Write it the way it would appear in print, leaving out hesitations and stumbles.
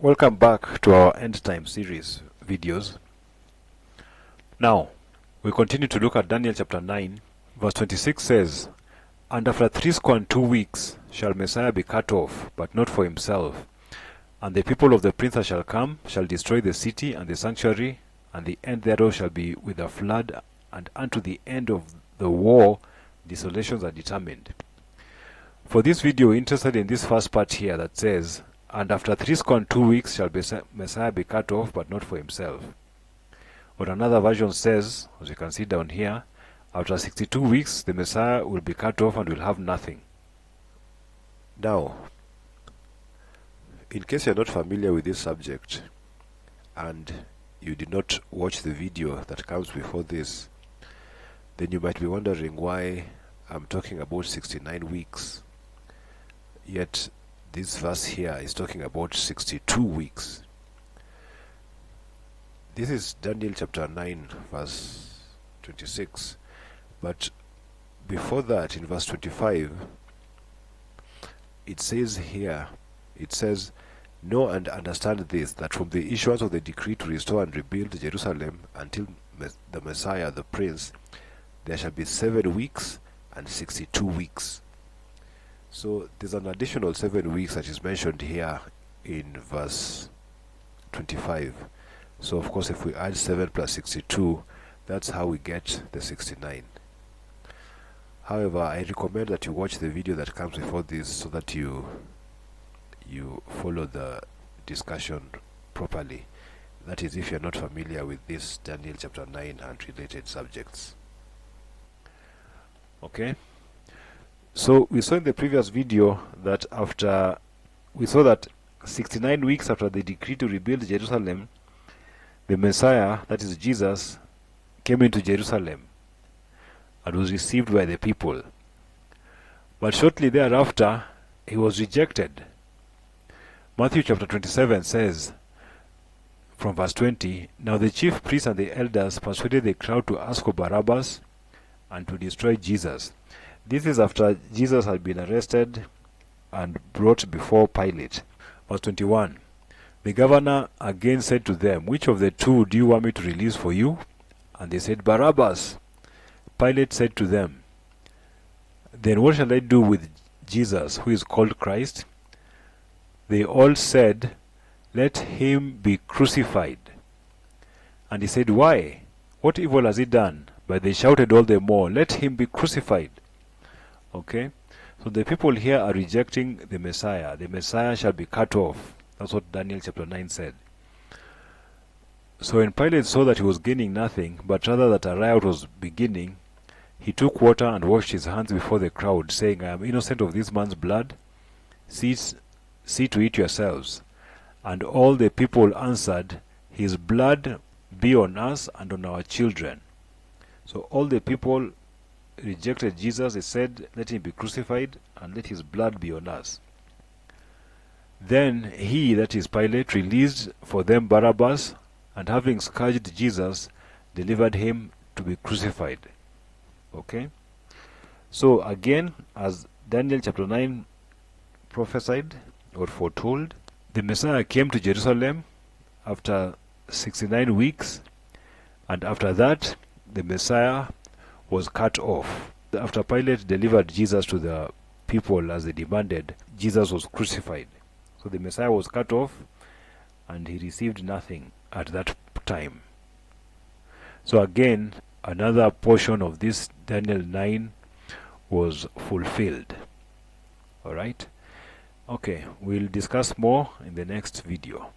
Welcome back to our end time series videos. Now, we continue to look at Daniel chapter 9, verse 26 says, "And after 62 weeks shall Messiah be cut off, but not for himself. And the people of the princes shall come, shall destroy the city and the sanctuary, and the end thereof shall be with a flood, and unto the end of the war desolations are determined." For this video, we're interested in this first part here that says, "And after 62 weeks shall Messiah be cut off, but not for himself." Or another version says, as you can see down here, after 62 weeks the Messiah will be cut off and will have nothing. Now, in case you're not familiar with this subject and you did not watch the video that comes before this, then you might be wondering why I'm talking about 69 weeks, yet this verse here is talking about 62 weeks. This is Daniel chapter 9 verse 26, but before that, in verse 25, it says here, it says, "Know and understand this, that from the issuance of the decree to restore and rebuild Jerusalem until the Messiah, the Prince, there shall be 7 weeks and 62 weeks. So there's an additional 7 weeks that is mentioned here in verse 25. So of course, if we add 7 plus 62, that's how we get the 69. However, I recommend that you watch the video that comes before this so that you follow the discussion properly. That is, if you're not familiar with this Daniel chapter 9 and related subjects. Okay, so we saw in the previous video that we saw that 69 weeks after the decree to rebuild Jerusalem, the Messiah, that is Jesus, came into Jerusalem and was received by the people. But shortly thereafter, he was rejected. Matthew chapter 27 says, from verse 20, "Now the chief priests and the elders persuaded the crowd to ask for Barabbas and to destroy Jesus." This is after Jesus had been arrested and brought before Pilate. Verse 21, "The governor again said to them, Which of the two do you want me to release for you? And they said, Barabbas. Pilate said to them, Then what shall I do with Jesus, who is called Christ? They all said, Let him be crucified. And he said, Why? What evil has he done? But they shouted all the more, Let him be crucified." Okay, so the people here are rejecting the Messiah. The Messiah shall be cut off. That's what Daniel chapter 9 said. So when Pilate saw that he was gaining nothing, but rather that a riot was beginning, he took water and washed his hands before the crowd, saying, "I am innocent of this man's blood. See to it yourselves." And all the people answered, "His blood be on us and on our children." So all the people rejected Jesus. They said, "Let him be crucified and let his blood be on us." Then he, that is Pilate, released for them Barabbas, and having scourged Jesus, delivered him to be crucified. Okay, so again, as Daniel chapter 9 prophesied or foretold, the Messiah came to Jerusalem after 69 weeks, and after that the Messiah was cut off. After Pilate delivered Jesus to the people as they demanded, Jesus was crucified. So the Messiah was cut off and he received nothing at that time. So again, another portion of this Daniel 9 was fulfilled. Alright? Okay, we'll discuss more in the next video.